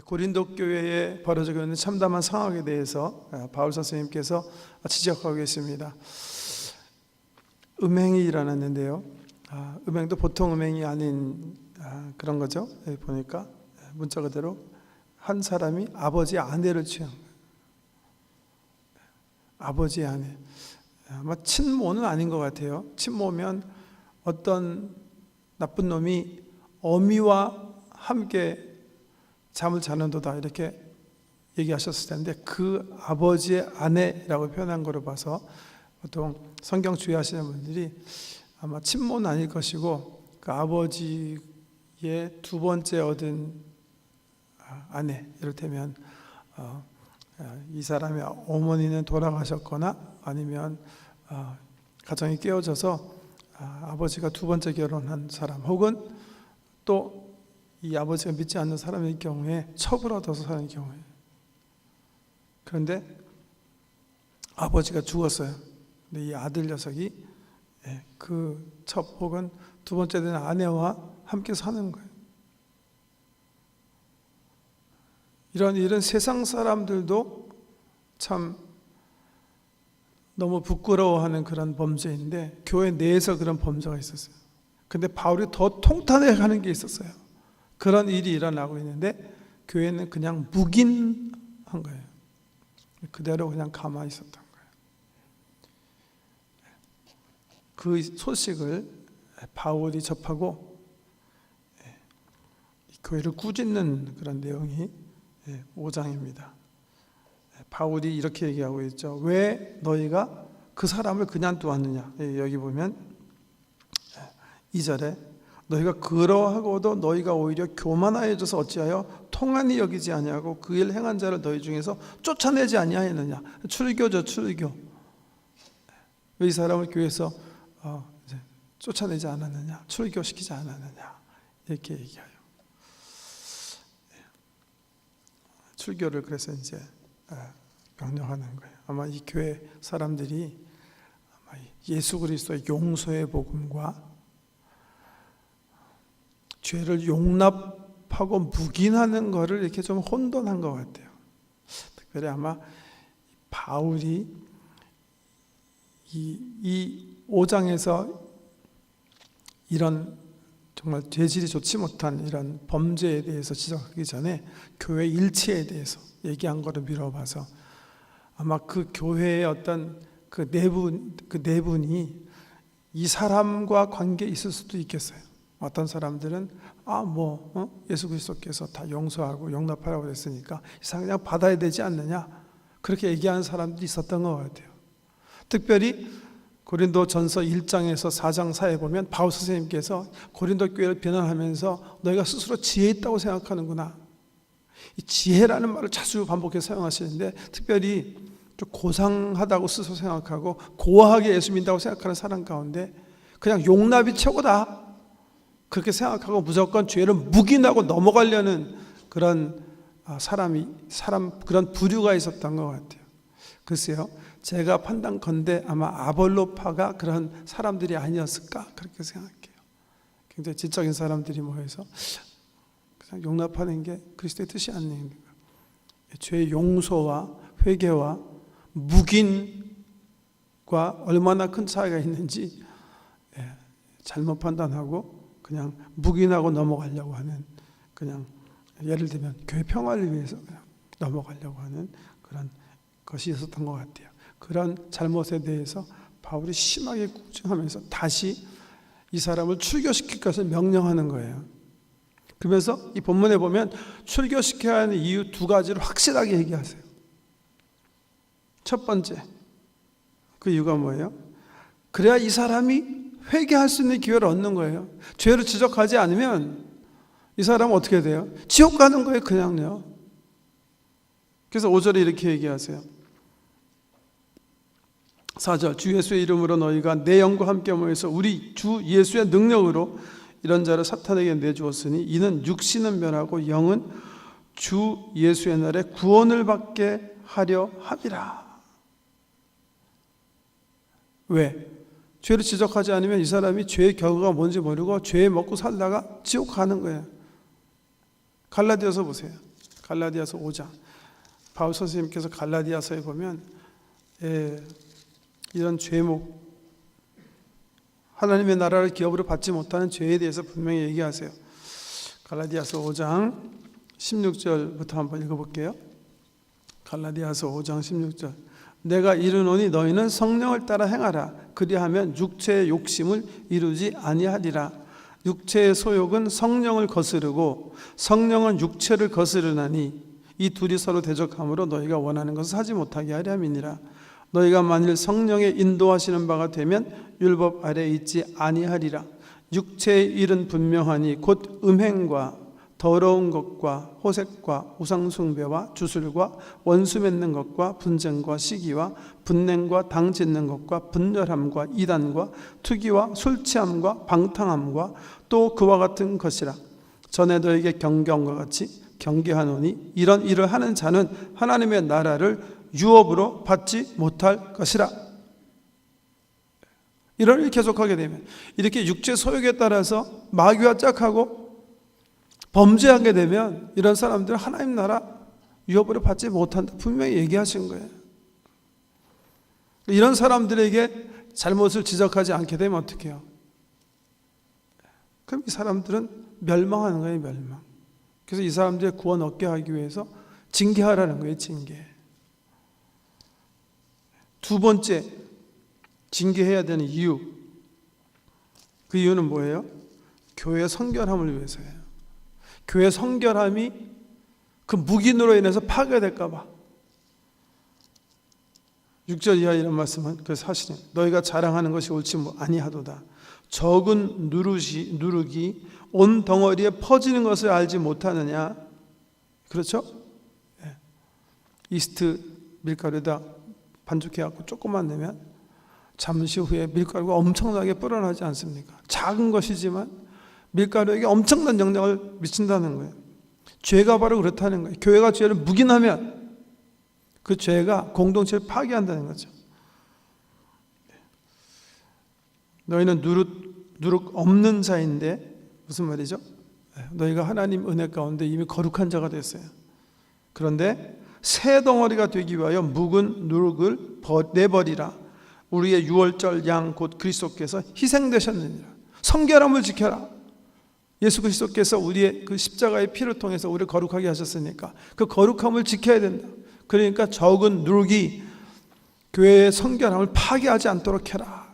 고린도 교회에 벌어지고 있는 참담한 상황에 대해서 바울 선생님께서 지적하고 계십니다. 음행이 일어났는데요. 음행도 보통 음행이 아닌 그런 거죠. 보니까 문자 그대로 한 사람이 아버지 아내를 취한 거예요. 아버지 아내. 아마 친모는 아닌 것 같아요. 친모면 어떤 나쁜 놈이 어미와 함께 잠을 자는도다 이렇게 얘기하셨을 텐데, 그 아버지의 아내라고 표현한 거로 봐서 보통 성경 주의하시는 분들이 아마 친모는 아닐 것이고 그 아버지의 두 번째 얻은 아내, 이를테면 이 사람의 어머니는 돌아가셨거나 아니면 가정이 깨어져서 아버지가 두 번째 결혼한 사람, 혹은 또 이 아버지가 믿지 않는 사람의 경우에 첩을 얻어서 사는 경우에, 그런데 아버지가 죽었어요. 근데 이 아들 녀석이 그 첩 혹은 두 번째 된 아내와 함께 사는 거예요. 이런 세상 사람들도 참 너무 부끄러워하는 그런 범죄인데, 교회 내에서 그런 범죄가 있었어요. 근데 바울이 더 통탄해가는 게 있었어요. 그런 일이 일어나고 있는데 교회는 그냥 묵인한 거예요. 그대로 그냥 가만히 있었던 거예요. 그 소식을 바울이 접하고 교회를 꾸짖는 그런 내용이 5장입니다. 바울이 이렇게 얘기하고 있죠. 왜 너희가 그 사람을 그냥 두었느냐. 여기 보면 2절에 너희가 그러하고도 너희가 오히려 교만하여져서 어찌하여 통한이 여기지 아니하고 그 일 행한 자를 너희 중에서 쫓아내지 아니하였느냐. 출교죠, 출교. 왜 이 사람을 교회에서 쫓아내지 않았느냐, 출교시키지 않았느냐, 이렇게 얘기해요. 출교를 그래서 이제 명령하는 거예요. 아마 이 교회 사람들이 아마 예수 그리스도의 용서의 복음과 죄를 용납하고 묵인하는 것을 이렇게 좀 혼돈한 것 같아요. 특별히 아마 바울이 이 5장에서 이런 정말 죄질이 좋지 못한 이런 범죄에 대해서 지적하기 전에 교회 일치에 대해서 얘기한 거를 미뤄봐서 아마 그 교회의 어떤 그 내분이 이 사람과 관계 있을 수도 있겠어요. 어떤 사람들은 예수 그리스도께서 다 용서하고 용납하라고 그랬으니까 이 사람 그냥 받아야 되지 않느냐, 그렇게 얘기하는 사람들이 있었던 것 같아요. 특별히 고린도 전서 1장에서 4장 사이에 보면 바울 선생님께서 고린도 교회를 비난하면서 너희가 스스로 지혜 있다고 생각하는구나, 이 지혜라는 말을 자주 반복해서 사용하시는데, 특별히 좀 고상하다고 스스로 생각하고 고아하게 예수 믿는다고 생각하는 사람 가운데 그냥 용납이 최고다, 그렇게 생각하고 무조건 죄를 묵인하고 넘어가려는 그런 그런 부류가 있었던 것 같아요. 글쎄요, 제가 판단컨대 아마 아볼로파가 그런 사람들이 아니었을까, 그렇게 생각해요. 굉장히 지적인 사람들이 모여서 그냥 용납하는 게 그리스도의 뜻이 아닌가. 죄의 용서와 회개와 묵인과 얼마나 큰 차이가 있는지 잘못 판단하고 그냥 묵인하고 넘어가려고 하는, 그냥 예를 들면 교회 평화를 위해서 그냥 넘어가려고 하는 그런 것이 있었던 것 같아요. 그런 잘못에 대해서 바울이 심하게 꾸중하면서 다시 이 사람을 출교시킬 것을 명령하는 거예요. 그러면서 이 본문에 보면 출교시켜야 하는 이유 두 가지를 확실하게 얘기하세요. 첫 번째, 그 이유가 뭐예요? 그래야 이 사람이 회개할 수 있는 기회를 얻는 거예요. 죄를 지적하지 않으면 이 사람은 어떻게 돼요? 지옥 가는 거예요, 그냥요. 그래서 5절에 이렇게 얘기하세요. 4절, 주 예수의 이름으로 너희가 내 영과 함께 모여서 우리 주 예수의 능력으로 이런 자를 사탄에게 내주었으니 이는 육신은 멸하고 영은 주 예수의 날에 구원을 받게 하려 함이라. 왜? 죄를 지적하지 않으면 이 사람이 죄의 결과가 뭔지 모르고 죄에 먹고 살다가 지옥 가는 거예요. 갈라디아서 보세요. 갈라디아서 5장. 바울 선생님께서 갈라디아서에 보면 이런 죄목, 하나님의 나라를 기업으로 받지 못하는 죄에 대해서 분명히 얘기하세요. 갈라디아서 5장 16절부터 한번 읽어볼게요. 갈라디아서 5장 16절. 내가 이르노니 너희는 성령을 따라 행하라. 그리하면 육체의 욕심을 이루지 아니하리라. 육체의 소욕은 성령을 거스르고 성령은 육체를 거스르나니 이 둘이 서로 대적함으로 너희가 원하는 것을 하지 못하게 하려 함이니라. 너희가 만일 성령의 인도하시는 바가 되면 율법 아래에 있지 아니하리라. 육체의 일은 분명하니 곧 음행과 더러운 것과 호색과 우상숭배와 주술과 원수 맺는 것과 분쟁과 시기와 분냉과 당 짓는 것과 분열함과 이단과 투기와 술 취함과 방탕함과 또 그와 같은 것이라. 전에 너에게 경계함과 같이 경계하노니 이런 일을 하는 자는 하나님의 나라를 유업으로 받지 못할 것이라. 이런 일을 계속하게 되면 이렇게 육체 소욕에 따라서 마귀와 짝하고 범죄하게 되면 이런 사람들은 하나님 나라 유업으로 받지 못한다. 분명히 얘기하신 거예요. 이런 사람들에게 잘못을 지적하지 않게 되면 어떻게 해요? 그럼 이 사람들은 멸망하는 거예요. 멸망. 그래서 이 사람들의 구원 얻게 하기 위해서 징계하라는 거예요. 징계. 두 번째 징계해야 되는 이유, 그 이유는 뭐예요? 교회 성결함을 위해서예요. 교회 성결함이 그 묵인으로 인해서 파괴될까 봐. 6절 이하 이런 말씀은 그 사실은 너희가 자랑하는 것이 옳지 아니하도다. 적은 누룩이 온 덩어리에 퍼지는 것을 알지 못하느냐. 그렇죠? 이스트 밀가루에다 반죽해갖고 조금만 넣으면 잠시 후에 밀가루가 엄청나게 불어나지 않습니까? 작은 것이지만 밀가루에게 엄청난 영향을 미친다는 거예요. 죄가 바로 그렇다는 거예요. 교회가 죄를 묵인하면 그 죄가 공동체를 파괴한다는 거죠. 너희는 누룩 없는 자인데, 무슨 말이죠? 너희가 하나님 은혜 가운데 이미 거룩한 자가 됐어요. 그런데 새 덩어리가 되기 위하여 묵은 누룩을 내버리라. 우리의 유월절 양 곧 그리스도께서 희생되셨느니라. 성결함을 지켜라. 예수 그리스도께서 우리의 그 십자가의 피를 통해서 우리를 거룩하게 하셨으니까 그 거룩함을 지켜야 된다. 그러니까 적은 누룩이 교회의 성결함을 파괴하지 않도록 해라.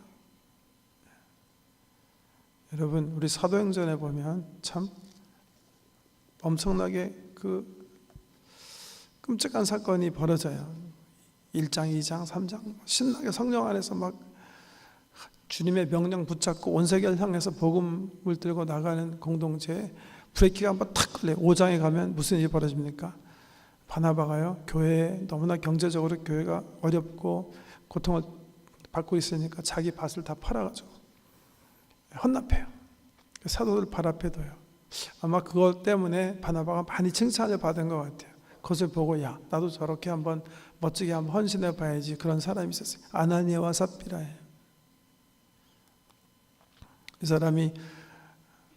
여러분, 우리 사도행전에 보면 참 엄청나게 그 끔찍한 사건이 벌어져요. 1장, 2장, 3장 신나게 성령 안에서 막 주님의 명령 붙잡고 온 세계를 향해서 복음을 들고 나가는 공동체에 브레이크가 한번 탁 걸려요. 5장에 가면 무슨 일이 벌어집니까? 바나바가요, 교회에 너무나 경제적으로 교회가 어렵고 고통을 받고 있으니까 자기 밭을 다 팔아가지고 헌납해요. 사도들 발 앞에 둬요. 아마 그것 때문에 바나바가 많이 칭찬을 받은 것 같아요. 그것을 보고 야, 나도 저렇게 한번 멋지게 한번 헌신해 봐야지. 그런 사람이 있었어요. 아나니아와 삽비라예요. 이 사람이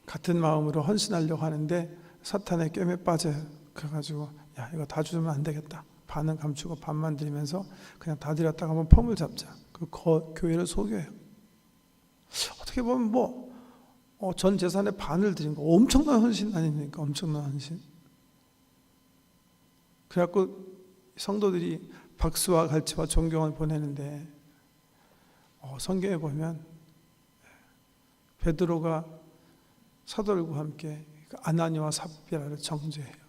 같은 마음으로 헌신하려고 하는데 사탄의 꿰매 빠져요. 그래가지고 야, 이거 다 주면 안 되겠다. 반은 감추고 반만 드리면서 그냥 다 드렸다가 한번 폼을 잡자. 그 교회를 속여요. 어떻게 보면 전 재산의 반을 드린 거 엄청난 헌신 아닙니까? 엄청난 헌신. 그래갖고 성도들이 박수와 갈채와 존경을 보내는데 성경에 보면 베드로가 사도들과 함께 아나니아와 삽비라를 정죄해요.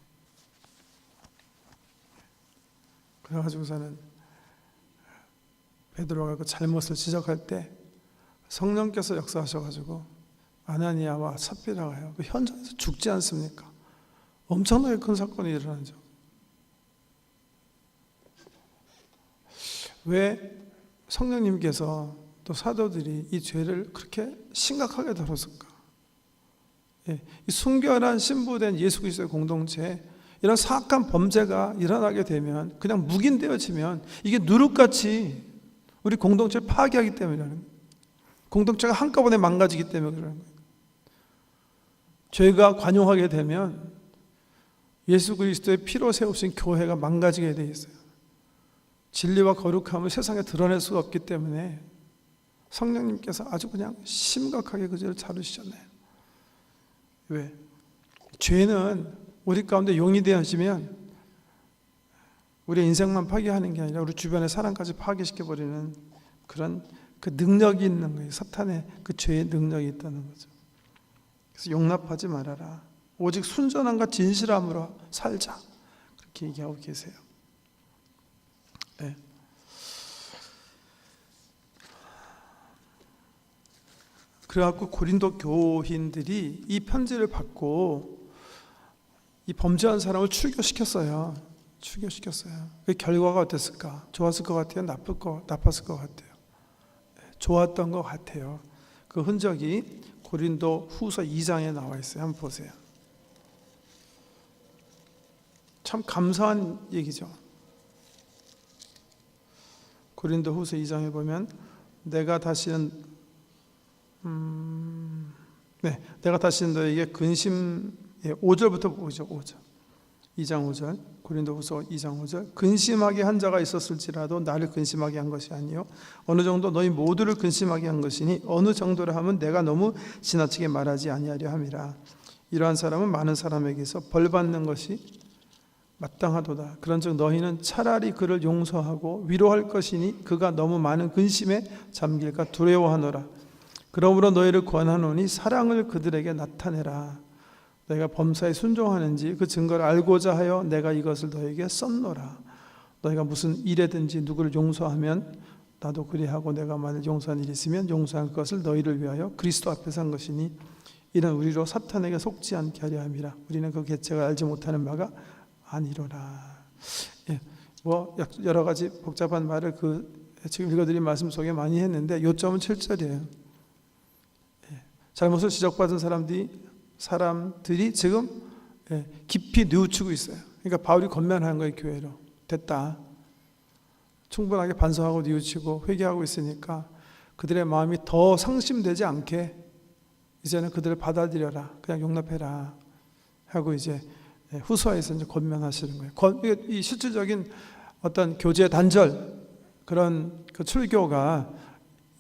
그래가지고서는 베드로가 그 잘못을 지적할 때 성령께서 역사하셔가지고 아나니아와 삽비라가요, 그 현장에서 죽지 않습니까? 엄청나게 큰 사건이 일어나죠. 왜 성령님께서 또 사도들이 이 죄를 그렇게 심각하게 다뤘을까? 이 순결한 신부된 예수 그리스도의 공동체에 이런 사악한 범죄가 일어나게 되면 그냥 묵인되어지면 이게 누룩같이 우리 공동체를 파괴하기 때문이라는 거예요. 공동체가 한꺼번에 망가지기 때문에 그러는 거예요. 죄가 관용하게 되면 예수 그리스도의 피로 세우신 교회가 망가지게 돼 있어요. 진리와 거룩함을 세상에 드러낼 수가 없기 때문에 성령님께서 아주 그냥 심각하게 그 죄를 다루시잖아요. 왜? 죄는 우리 가운데 용이 되어지면 우리 인생만 파괴하는 게 아니라 우리 주변의 사람까지 파괴시켜버리는 그런 그 능력이 있는 거예요. 사탄의 그 죄의 능력이 있다는 거죠. 그래서 용납하지 말아라. 오직 순전함과 진실함으로 살자. 그렇게 얘기하고 계세요. 네. 그래갖고 고린도 교인들이 이 편지를 받고 이 범죄한 사람을 출교시켰어요. 그 결과가 어땠을까? 좋았을 것 같아요? 나빴을 것 같아요? 좋았던 것 같아요. 그 흔적이 고린도 후서 2장에 나와 있어요. 한번 보세요. 참 감사한 얘기죠. 고린도 후서 2장에 보면 내가 다시는 너에게 근심 5절부터 보죠. 5절. 2장 5절. 고린도 후서 2장 5절. 근심하게 한 자가 있었을지라도 나를 근심하게 한 것이 아니요 어느 정도 너희 모두를 근심하게 한 것이니 어느 정도라 하면 내가 너무 지나치게 말하지 아니하려 함이라. 이러한 사람은 많은 사람에게서 벌 받는 것이 마땅하도다. 그런즉 너희는 차라리 그를 용서하고 위로할 것이니 그가 너무 많은 근심에 잠길까 두려워하노라. 그러므로 너희를 권하노니 사랑을 그들에게 나타내라. 너희가 범사에 순종하는지 그 증거를 알고자 하여 내가 이것을 너희에게 썼노라. 너희가 무슨 일에든지 누구를 용서하면 나도 그리하고 내가 만일 용서한 일이 있으면 용서한 것을 너희를 위하여 그리스도 앞에서 한 것이니 이는 우리로 사탄에게 속지 않게 하려 함이라. 우리는 그 계책을 알지 못하는 바가 아니로라. 여러 가지 복잡한 말을 지금 읽어드린 말씀 속에 많이 했는데 요점은 7절이에요. 잘못을 지적받은 사람들이 지금 깊이 뉘우치고 있어요. 그러니까 바울이 권면하는 거예요. 교회로 됐다. 충분하게 반성하고 뉘우치고 회개하고 있으니까 그들의 마음이 더 상심되지 않게 이제는 그들을 받아들여라. 그냥 용납해라 하고 이제 후서에서 이제 권면하시는 거예요. 이 실질적인 어떤 교제 단절 그런 그 출교가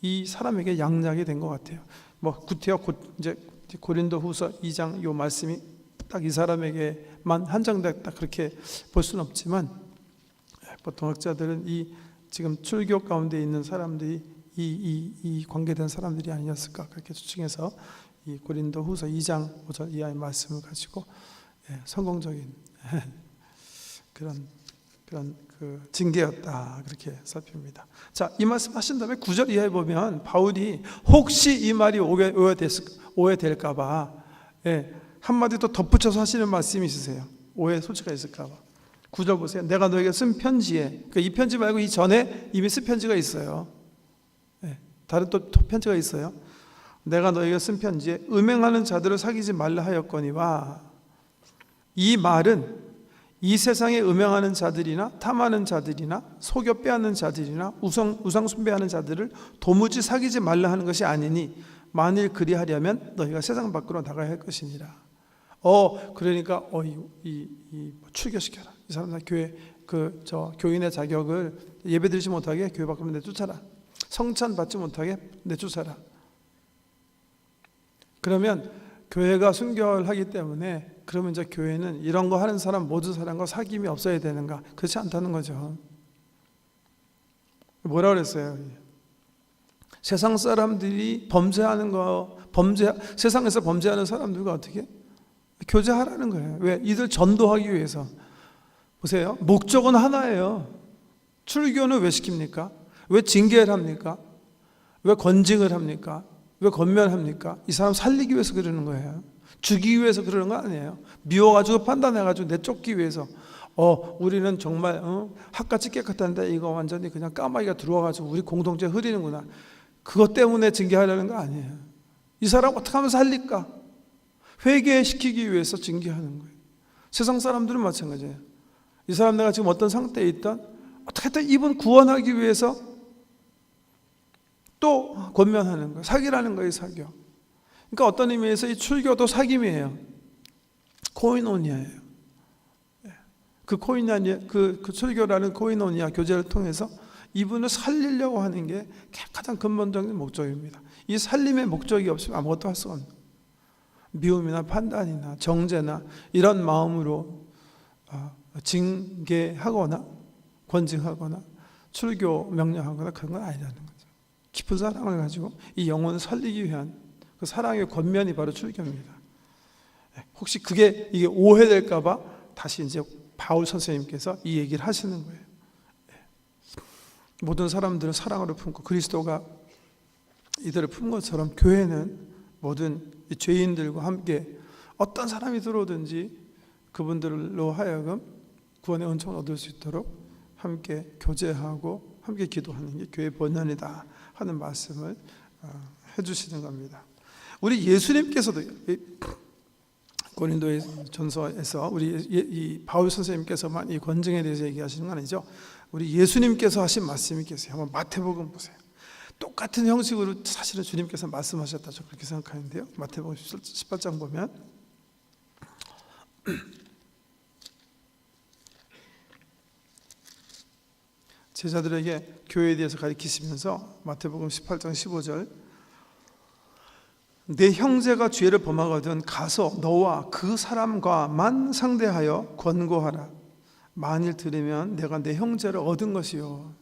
이 사람에게 양약이 된 것 같아요. 구태여 이제 고린도 후서 2장 요 말씀이 딱 이 사람에게만 한정됐다 그렇게 볼 수는 없지만 보통 학자들은 이 지금 출교 가운데 있는 사람들이 이 관계된 사람들이 아니었을까 그렇게 추측해서 이 고린도 후서 2장 5절 이하의 말씀을 가지고 성공적인 그런 그 징계였다 그렇게 살핍니다. 자, 이 말씀 하신 다음에 9절 이하에 보면 바울이 혹시 이 말이 오해될까봐 한마디 또 덧붙여서 하시는 말씀이 있으세요. 오해 소지가 있을까봐. 9절 보세요. 내가 너에게 쓴 편지에 이 편지 말고 이 전에 이미 쓴 편지가 있어요. 다른 또 편지가 있어요. 내가 너에게 쓴 편지에 음행하는 자들을 사귀지 말라 하였거니와 이 말은 이 세상에 음행하는 자들이나 탐하는 자들이나 속여 빼앗는 자들이나 우상 숭배하는 자들을 도무지 사귀지 말라 하는 것이 아니니 만일 그리하려면 너희가 세상 밖으로 나가야 할 것이니라. 그러니까 출교시켜라. 이 사람들 교회 교인의 자격을 예배드리지 못하게 교회 밖으로 내쫓아라. 성찬 받지 못하게 내쫓아라. 그러면 교회가 순결하기 때문에 그러면 이제 교회는 이런 거 하는 사람 모든 사람과 사귐이 없어야 되는가? 그렇지 않다는 거죠. 뭐라 그랬어요? 세상 사람들이 세상에서 범죄하는 사람들과 어떻게 교제하라는 거예요. 왜? 이들 전도하기 위해서. 보세요. 목적은 하나예요. 출교는 왜 시킵니까? 왜 징계를 합니까? 왜 권징을 합니까? 왜 권면합니까? 이 사람 살리기 위해서 그러는 거예요. 죽이기 위해서 그러는 거 아니에요. 미워가지고 판단해가지고 내쫓기 위해서. 우리는 정말 학같이 깨끗한데 이거 완전히 그냥 까마귀가 들어와가지고 우리 공동체 흐리는구나. 그것 때문에 징계하려는 거 아니에요. 이 사람 어떻게 하면 살릴까? 회개시키기 위해서 징계하는 거예요. 세상 사람들은 마찬가지예요. 이 사람 내가 지금 어떤 상태에 있던 어떻게든 이분 구원하기 위해서 또 권면하는 거예요. 사기라는 거예요. 사교. 그러니까 어떤 의미에서 이 출교도 사귐이에요. 코이노니아예요. 그 출교라는 코이노니아 교제를 통해서 이분을 살리려고 하는 게 가장 근본적인 목적입니다. 이 살림의 목적이 없으면 아무것도 할 수가 없는 거예요. 미움이나 판단이나 정죄나 이런 마음으로 징계하거나 권징하거나 출교 명령하거나 그런 건 아니라는 거죠. 깊은 사랑을 가지고 이 영혼을 살리기 위한 그 사랑의 권면이 바로 출교입니다. 혹시 이게 오해될까봐 다시 이제 바울 선생님께서 이 얘기를 하시는 거예요. 모든 사람들은 사랑으로 품고 그리스도가 이들을 품 것처럼 교회는 모든 이 죄인들과 함께 어떤 사람이 들어오든지 그분들로 하여금 구원의 은총을 얻을 수 있도록 함께 교제하고 함께 기도하는 게 교회의 본연이다 하는 말씀을 해주시는 겁니다. 우리 예수님께서도 고린도의 전서에서 우리 이 바울 선생님께서만 이 권증에 대해서 얘기하시는 건 아니죠. 우리 예수님께서 하신 말씀이 계세요. 한번 마태복음 보세요. 똑같은 형식으로 사실은 주님께서 말씀하셨다, 저 그렇게 생각하는데요. 마태복음 18장 보면 제자들에게 교회에 대해서 가르치시면서 마태복음 18장 15절 내 형제가 죄를 범하거든 가서 너와 그 사람과만 상대하여 권고하라. 만일 들으면 내가 내 형제를 얻은 것이요.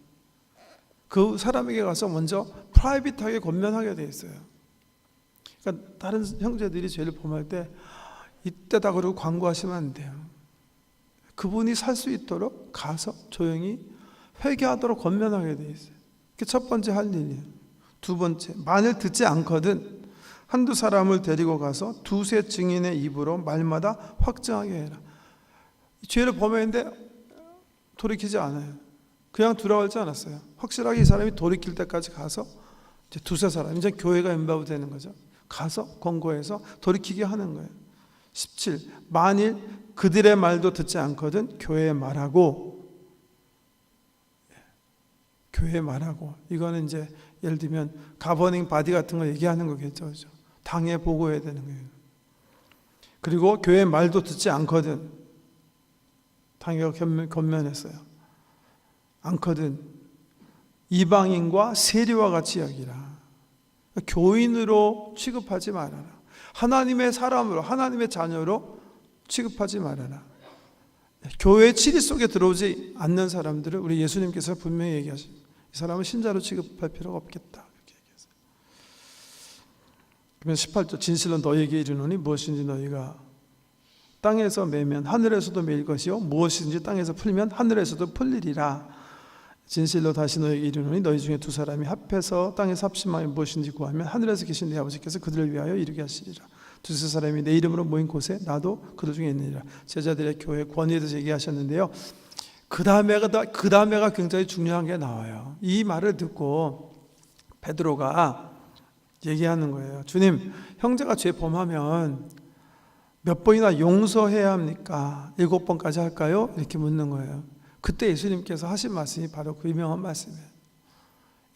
그 사람에게 가서 먼저 프라이빗하게 권면하게 돼 있어요. 그러니까 다른 형제들이 죄를 범할 때 이때다 그러고 광고하시면 안 돼요. 그분이 살 수 있도록 가서 조용히 회개하도록 권면하게 돼 있어요. 그게 첫 번째 할 일이에요. 두 번째, 만일 듣지 않거든 한두 사람을 데리고 가서 두세 증인의 입으로 말마다 확증하게 해라. 죄를 범했는데 돌이키지 않아요. 그냥 돌아오지 않았어요. 확실하게 이 사람이 돌이킬 때까지 가서 이제 두세 사람, 이제 교회가 인바우 되는 거죠. 가서 권고해서 돌이키게 하는 거예요. 17. 만일 그들의 말도 듣지 않거든 교회에 말하고, 교회에 말하고, 이거는 이제 예를 들면 가버닝 바디 같은 거 얘기하는 거겠죠. 그렇죠? 당에 보고해야 되는 거예요. 그리고 교회 말도 듣지 않거든, 당회가 권면했어요. 않거든 이방인과 세리와 같이 여기라. 교인으로 취급하지 말아라. 하나님의 사람으로, 하나님의 자녀로 취급하지 말아라. 교회 치리 속에 들어오지 않는 사람들을 우리 예수님께서 분명히 얘기하십니다. 이 사람은 신자로 취급할 필요가 없겠다, 이렇게 얘기했어요. 그러면 18절 진실로 너희에게 이르노니 무엇인지 너희가 땅에서 매면 하늘에서도 매일 것이요 무엇인지 땅에서 풀면 하늘에서도 풀리리라. 진실로 다시 너희에게 이르노니 너희 중에 두 사람이 합해서 땅에서 합심하여 무엇인지 구하면 하늘에서 계신 내 아버지께서 그들을 위하여 이루게 하시리라. 두세 사람이 내 이름으로 모인 곳에 나도 그들 중에 있느니라. 제자들의 교회 권위에 대해서 얘기하셨는데요. 그 다음에가 굉장히 중요한 게 나와요. 이 말을 듣고 베드로가 얘기하는 거예요. 주님, 형제가 죄 범하면 몇 번이나 용서해야 합니까? 7번까지 할까요? 이렇게 묻는 거예요. 그때 예수님께서 하신 말씀이 바로 그 유명한 말씀이에요.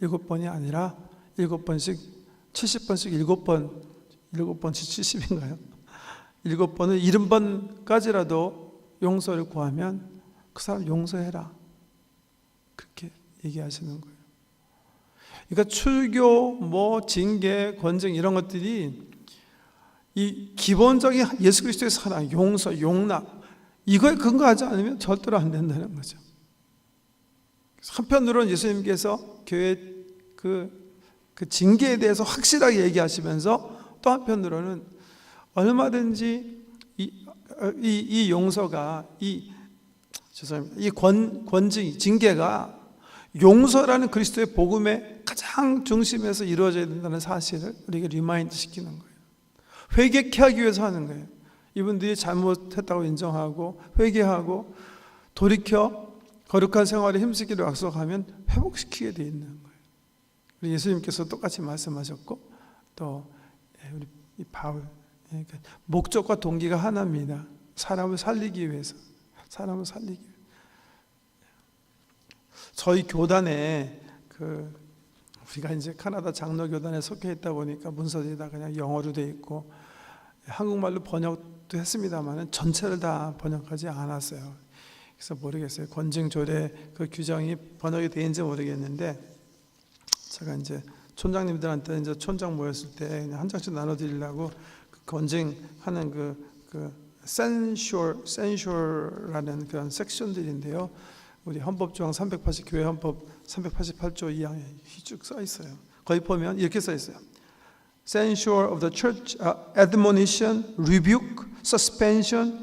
7번이 아니라 7번씩 70번씩 7번씩 70인가요? 7번을 70번까지라도 용서를 구하면 그 사람 용서해라. 그렇게 얘기하시는 거예요. 그러니까 출교, 징계, 권증 이런 것들이 이 기본적인 예수 그리스도의 사랑, 용서, 용납 이거에 근거하지 않으면 절대로 안 된다는 거죠. 한편으로는 예수님께서 교회 그 징계에 대해서 확실하게 얘기하시면서 또 한편으로는 얼마든지 이 용서가 이 권징, 징계가 용서라는 그리스도의 복음의 가장 중심에서 이루어져야 된다는 사실을 우리에게 리마인드 시키는 거예요. 회개케 하기 위해서 하는 거예요. 이분들이 잘못했다고 인정하고 회개하고 돌이켜 거룩한 생활에 힘쓰기를 약속하면 회복시키게 되어 있는 거예요. 우리 예수님께서 똑같이 말씀하셨고 또 우리 이 바울, 그러니까 목적과 동기가 하나입니다. 사람을 살리기 위해서. 사람을 살리기 위해서. 저희 교단에 우리가 이제 카나다 장로교단에 속해 있다 보니까 문서들이 다 그냥 영어로 돼 있고 한국말로 번역도 했습니다만 전체를 다 번역하지 않았어요. 그래서 모르겠어요. 권징조례 그 규정이 번역이 되는지 모르겠는데, 제가 이제 촌장님들한테 이제 촌장 모였을 때 그냥 한 장씩 나눠드리려고 그 권징하는 그 센슈어라는 그런 섹션들인데요. 우리 헌법조항 380 교회 헌법 388조 2항에 쭉 써 있어요. 거기 보면 이렇게 써 있어요. Censure of the church, admonition, rebuke, suspension,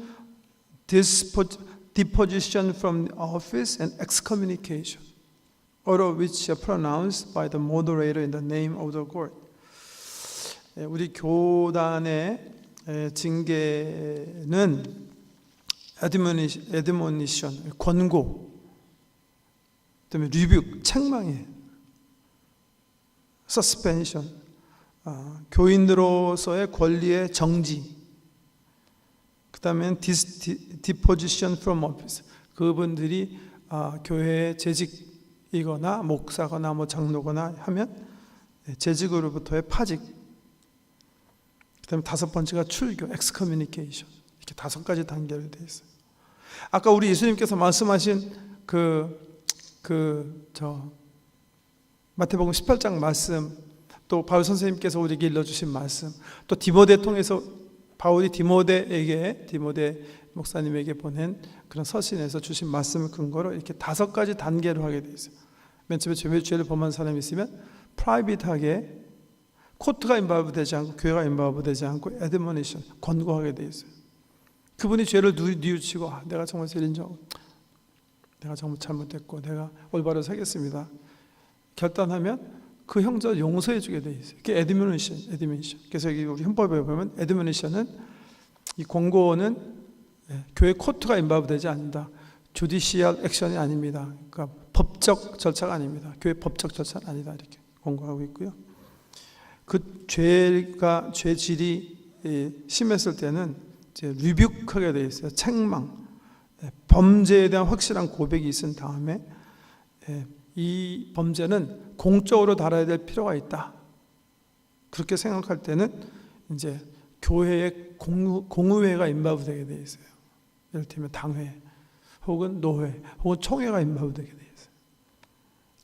deposition from office, and excommunication, all of which are pronounced by the moderator in the name of the court. 우리 교단의 징계는 admonition, 권고, 그다음에 rebuke, 책망이에요. suspension, 교인으로서의 권리의 정지, 그 다음에 deposition from office, 그분들이 교회의 재직이거나 목사거나 뭐 장로거나 하면 재직으로부터의 파직, 그 다음에 5번째가 출교, excommunication, 이렇게 5가지 단계로 되어 있어요. 아까 우리 예수님께서 말씀하신 마태복음 18장 말씀, 또 바울 선생님께서 우리에게 일러주신 말씀, 또 디모데 통해서 바울이 디모데 목사님에게 보낸 그런 서신에서 주신 말씀을 근거로 이렇게 5가지 단계로 하게 되어 있어요. 맨 처음에 죄를 범한 사람이 있으면 프라이빗하게, 코트가 인바브 되지 않고 교회가 인바브 되지 않고 애드모니션, 권고하게 되어 있어요. 그분이 죄를 뉘우치고 내가 정말 죄인정, 내가 정말 잘못했고 내가 올바로 살겠습니다 결단하면 그 형제를 용서해 주게 돼 있어요. 그게 애드모니션. 그래서 여기 우리 헌법에 보면 애드모니션은, 이 권고는 교회 코트가 인바브 되지 않는다. 주디시얼 액션이 아닙니다. 그러니까 법적 절차가 아닙니다. 교회 법적 절차는 아니다. 이렇게 권고하고 있고요. 그 죄질이 심했을 때는 이제 리뷰크하게 돼 있어요. 책망, 범죄에 대한 확실한 고백이 있은 다음에 이 범죄는 공적으로 다뤄야 될 필요가 있다. 그렇게 생각할 때는 이제 교회의 공의회가 인바브 되게 돼 있어요. 예를 들면 당회, 혹은 노회, 혹은 총회가 인바브 되게 돼 있어요.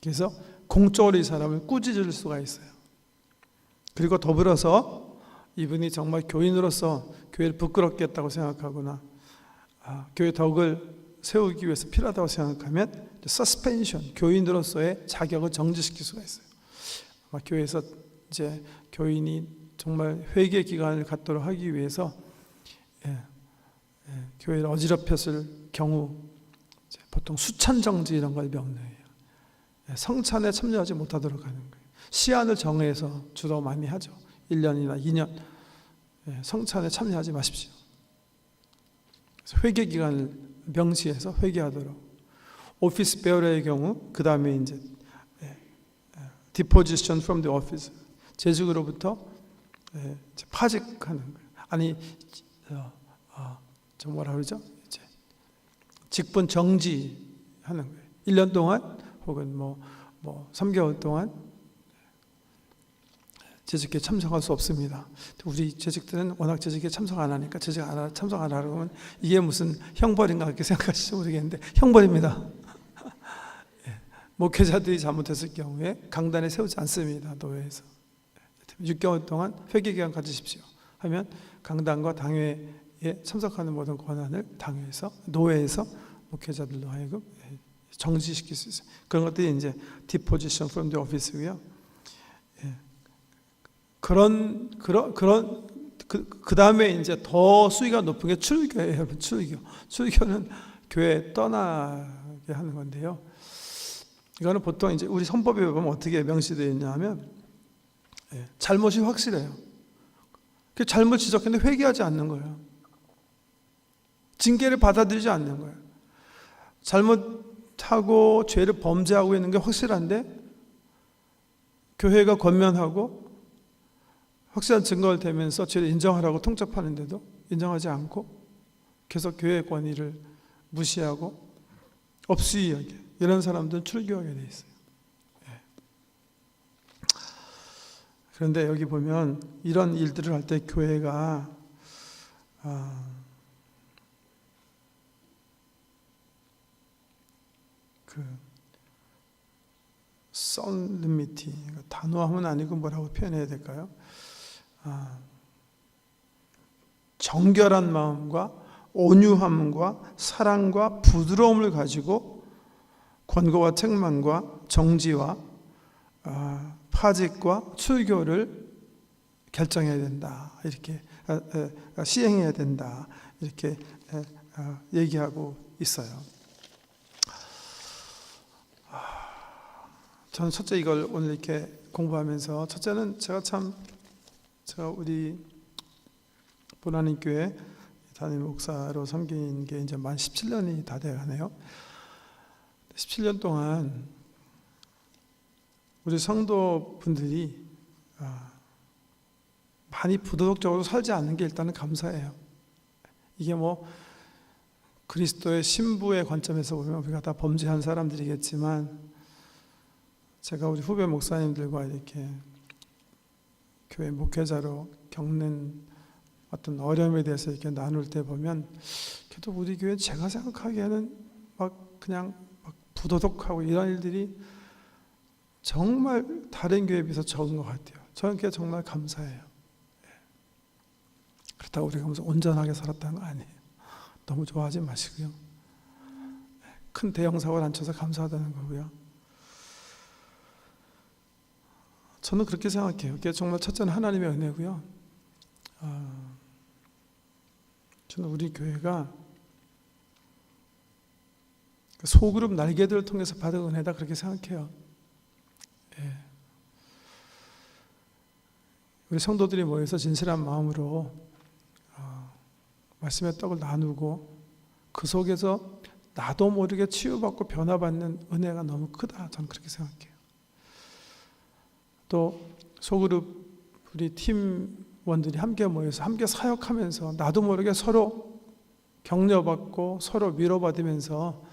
그래서 공적으로 이 사람을 꾸짖을 수가 있어요. 그리고 더불어서 이분이 정말 교인으로서 교회를 부끄럽게 했다고 생각하거나 교회 덕을 세우기 위해서 필요하다고 생각하면 서스펜션, 교인으로서의 자격을 정지시킬 수가 있어요. 아마 교회에서 이제 교인이 정말 회개 기간을 갖도록 하기 위해서 교회를 어지럽혔을 경우 보통 수찬 정지 이런 걸 명령해요. 성찬에 참여하지 못하도록 하는 거예요. 시한을 정해서 주로 많이 하죠. 1년이나 2년 성찬에 참여하지 마십시오. 그래서 회개 기간을 명시해서 회개하도록. 오피스 베어러의 경우 그 다음에 이제 deposition from the office, 재직으로부터 파직하는 거예요. 아니 저 뭐라 그러죠? 이제 직분 정지하는 거예요. 1년 동안 혹은 뭐 3개월 동안 재직에 참석할 수 없습니다. 우리 재직들은 워낙 재직에 참석 안 하니까 참석 안 하라고 하면 이게 무슨 형벌인가 그렇게 생각하실지 모르겠는데 형벌입니다. 목회자들이 잘못했을 경우에 강단에 세우지 않습니다. 노회에서 6개월 동안 회개기간 가지십시오 하면 강단과 당회에 참석하는 모든 권한을 당회에서, 노회에서 목회자들로 하여금 정지시킬 수 있어요. 그런 것들이 이제 deposition from the office고요. 그 다음에 이제 더 수위가 높은 게 출교예요, 여러분. 출교는 교회 떠나게 하는 건데요. 이거는 보통 이제 우리 헌법에 보면 어떻게 명시되어 있냐면 잘못이 확실해요. 그 잘못 지적했는데 회개하지 않는 거예요. 징계를 받아들이지 않는 거예요. 잘못하고 죄를 범죄하고 있는 게 확실한데 교회가 권면하고 확실한 증거를 대면서 죄를 인정하라고 통첩하는데도 인정하지 않고 계속 교회의 권위를 무시하고 없이 여기요. 이런 사람들은 출교하게 돼 있어요. 그런데 여기 보면 이런 일들을 할 때 교회가 그 썰리미티, 단호함은 아니고 뭐라고 표현해야 될까요? 정결한 마음과 온유함과 사랑과 부드러움을 가지고 권고와 책망과 정지와 파직과 출교를 결정해야 된다. 이렇게 시행해야 된다. 이렇게 얘기하고 있어요. 저는 첫째 이걸 오늘 이렇게 공부하면서, 첫째는 제가 우리 보라는 교회 담임 목사로 섬긴 게 이제 만 17년이 다 돼가네요. 17년 동안 우리 성도분들이 많이 부도덕적으로 살지 않는 게 일단은 감사해요. 이게 뭐 그리스도의 신부의 관점에서 보면 우리가 다 범죄한 사람들이겠지만, 제가 우리 후배 목사님들과 이렇게 교회 목회자로 겪는 어떤 어려움에 대해서 이렇게 나눌 때 보면, 그래도 우리 교회 제가 생각하기에는 그냥 부도덕하고 이런 일들이 정말 다른 교회에 비해서 적은 것 같아요. 저는 그게 정말 감사해요. 그렇다고 우리가 무슨 온전하게 살았다는 거 아니에요. 너무 좋아하지 마시고요. 큰 대형 사고를 안 쳐서 감사하다는 거고요. 저는 그렇게 생각해요. 그게 정말 첫째는 하나님의 은혜고요. 저는 우리 교회가 소그룹 날개들을 통해서 받은 은혜다, 그렇게 생각해요. 예. 우리 성도들이 모여서 진실한 마음으로 말씀의 떡을 나누고 그 속에서 나도 모르게 치유받고 변화받는 은혜가 너무 크다, 저는 그렇게 생각해요. 또 소그룹 우리 팀원들이 함께 모여서 함께 사역하면서 나도 모르게 서로 격려받고 서로 위로받으면서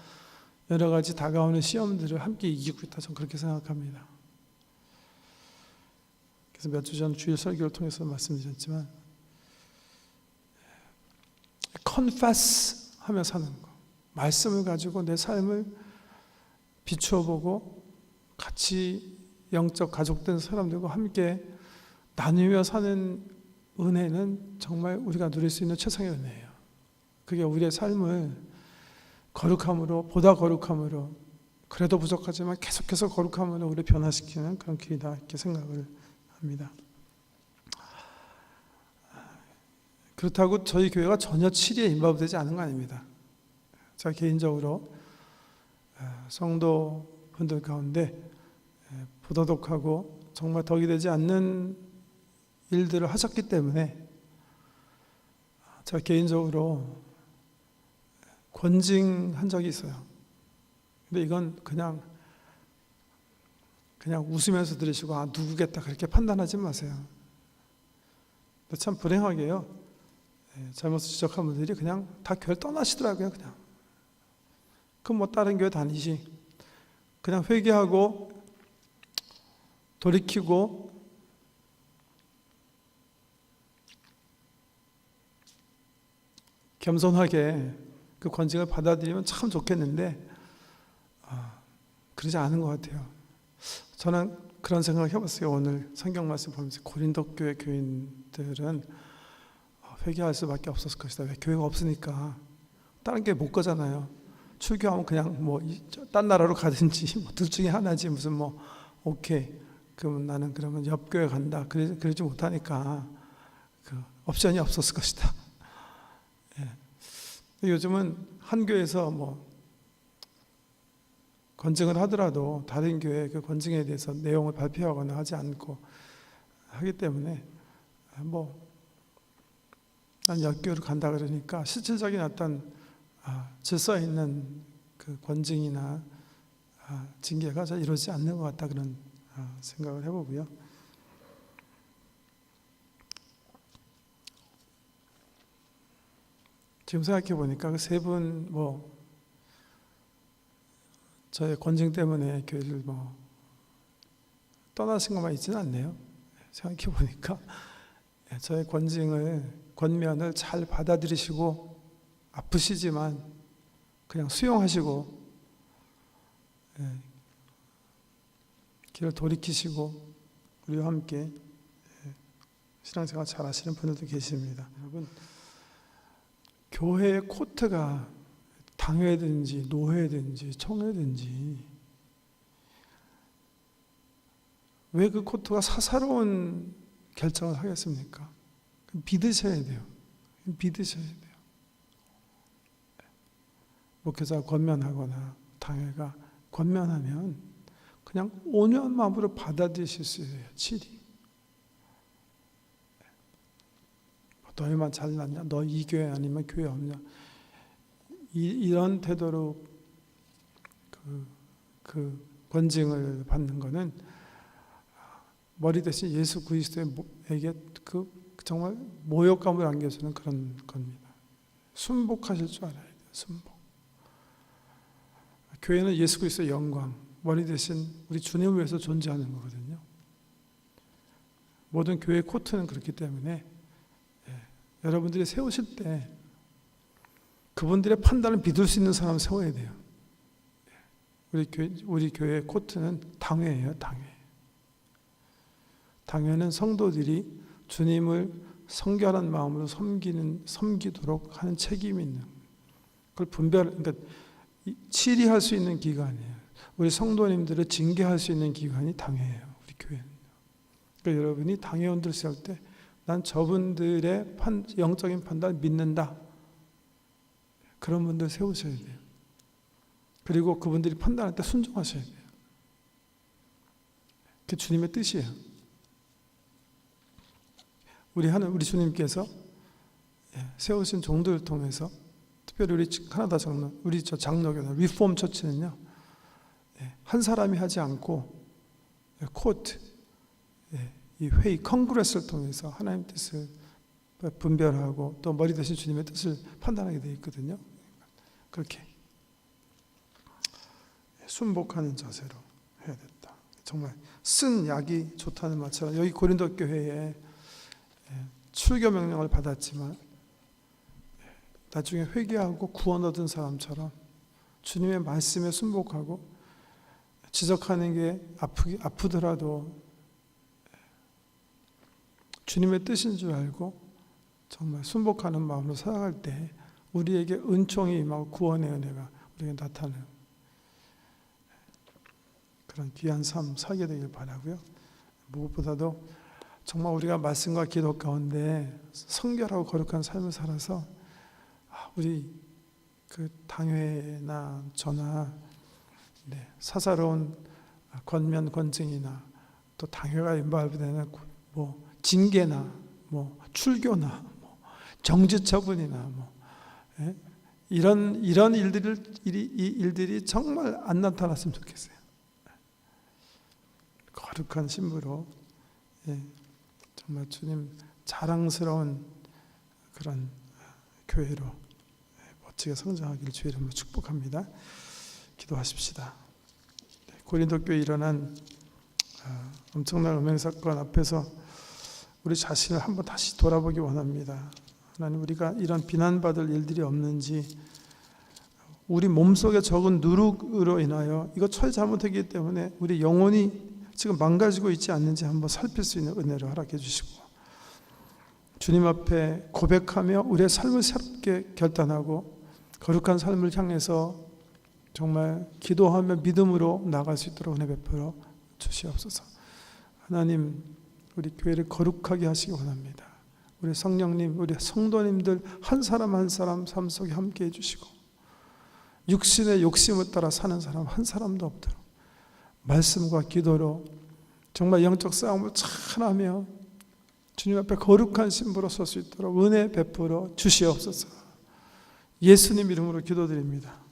여러 가지 다가오는 시험들을 함께 이기고 있다, 저는 그렇게 생각합니다. 그래서 몇 주 전 주일 설교를 통해서 말씀드렸지만, confess 하며 사는 거, 말씀을 가지고 내 삶을 비추어 보고 같이 영적 가족된 사람들과 함께 나누며 사는 은혜는 정말 우리가 누릴 수 있는 최상의 은혜예요. 그게 우리의 삶을 거룩함으로, 보다 거룩함으로, 그래도 부족하지만 계속해서 거룩함으로 우리를 변화시키는 그런 길이다, 이렇게 생각을 합니다. 그렇다고 저희 교회가 전혀 치리에 인바되지 않은 거 아닙니다. 제가 개인적으로 성도분들 가운데 부도덕하고 정말 덕이 되지 않는 일들을 하셨기 때문에 제가 개인적으로 권징한 적이 있어요. 근데 이건 그냥 웃으면서 들으시고 누구겠다 그렇게 판단하지 마세요. 근데 참 불행하게요, 잘못을 지적한 분들이 그냥 다 교회를 떠나시더라고요. 그럼 뭐 다른 교회 다니시, 그냥 회개하고 돌이키고 겸손하게 그 권징을 받아들이면 참 좋겠는데 그러지 않은 것 같아요. 저는 그런 생각을 해봤어요. 오늘 성경 말씀 보면서 고린도 교회 교인들은 회개할 수밖에 없었을 것이다. 왜? 교회가 없으니까. 다른 교회 못 가잖아요. 출교하면 그냥 딴 나라로 가든지 둘 중에 하나지, 무슨 오케이, 그러면 나는 그러면 옆 교회 간다, 그러지 못하니까 그 옵션이 없었을 것이다. 예. 요즘은 한 교회에서 권징을 하더라도 다른 교회 그 권징에 대해서 내용을 발표하거나 하지 않고 하기 때문에 난 옆 교회로 간다 그러니까 실질적인 어떤 질서 있는 그 권징이나 징계가 잘 이루어지지 않는 것 같다, 그런 생각을 해보고요. 지금 생각해 보니까 그 세 분 저의 권징 때문에 교회를 떠나신 것만 있지는 않네요. 생각해 보니까 저의 권면을 잘 받아들이시고 아프시지만 그냥 수용하시고 길을 돌이키시고 우리와 함께 신앙생활 잘 하시는 분들도 계십니다. 여러분, 교회의 코트가 당회든지 노회든지 청회든지 왜 그 코트가 사사로운 결정을 하겠습니까? 믿으셔야 돼요. 믿으셔야 돼요. 목회자가 권면하거나 당회가 권면하면 그냥 온유한 마음으로 받아들이실 수 있어요. 칠이. 너희만 잘났냐? 너 이 교회 아니면 교회 없냐? 이런 태도로 그 권징을 받는 것은 머리 대신 예수 그리스도에게 그 정말 모욕감을 안겨주는 그런 겁니다. 순복하실 줄 알아야 돼요. 순복. 교회는 예수 그리스도의 영광, 머리 대신 우리 주님을 위해서 존재하는 거거든요. 모든 교회 코트는 그렇기 때문에 여러분들이 세우실 때 그분들의 판단을 믿을 수 있는 사람을 세워야 돼요. 우리 교회의 코트는 당회예요. 당회는 성도들이 주님을 성결한 마음으로 섬기도록 하는 책임이 있는, 그걸 그러니까 치리할 수 있는 기관이에요. 우리 성도님들을 징계할 수 있는 기관이 당회예요. 우리 교회는. 그러니까 여러분이 당회원들 세울 때 난 저분들의 영적인 판단을 믿는다. 그런 분들 세우셔야 돼요. 그리고 그분들이 판단할 때 순종하셔야 돼요. 그게 주님의 뜻이에요. 우리 주님께서 세우신 종들을 통해서, 특별히 우리 카나다 장로, 우리 장로교회 리폼 처치는요, 한 사람이 하지 않고 코트, 이 회의 컨그레스를 통해서 하나님 뜻을 분별하고 또 머리 대신 주님의 뜻을 판단하게 되어 있거든요. 그렇게 순복하는 자세로 해야 됐다. 정말 쓴 약이 좋다는 말처럼 여기 고린도 교회에 출교 명령을 받았지만 나중에 회개하고 구원 얻은 사람처럼 주님의 말씀에 순복하고 지적하는 게 아프더라도 주님의 뜻인 줄 알고 정말 순복하는 마음으로 살아갈 때 우리에게 은총이 임하고 구원의 은혜가 우리에게 나타나는 그런 귀한 삶 살게 되길 바라고요. 무엇보다도 정말 우리가 말씀과 기도 가운데 성결하고 거룩한 삶을 살아서 우리 그 당회나 저나 사사로운 권면 권증이나 또 당회가 임발되는 징계나 출교나 정지 처분이나 이런 일들이 정말 안 나타났으면 좋겠어요. 거룩한 신부로 정말 주님 자랑스러운 그런 교회로 멋지게 성장하기를 주의 이름으로 축복합니다. 기도하십시다. 고린도 교회에 일어난 엄청난 음행 사건 앞에서 우리 자신을 한번 다시 돌아보기 원합니다. 하나님, 우리가 이런 비난받을 일들이 없는지, 우리 몸속에 적은 누룩으로 인하여 이거 처리 잘못했기 때문에 우리 영혼이 지금 망가지고 있지 않는지 한번 살필 수 있는 은혜를 허락해 주시고, 주님 앞에 고백하며 우리의 삶을 새롭게 결단하고 거룩한 삶을 향해서 정말 기도하며 믿음으로 나아갈 수 있도록 은혜 베풀어 주시옵소서. 하나님, 우리 교회를 거룩하게 하시기 원합니다. 우리 성령님, 우리 성도님들 한 사람 한 사람 삶 속에 함께 해주시고, 육신의 욕심을 따라 사는 사람 한 사람도 없도록 말씀과 기도로 정말 영적 싸움을 잘하며 주님 앞에 거룩한 신부로 설 수 있도록 은혜 베풀어 주시옵소서. 예수님 이름으로 기도드립니다.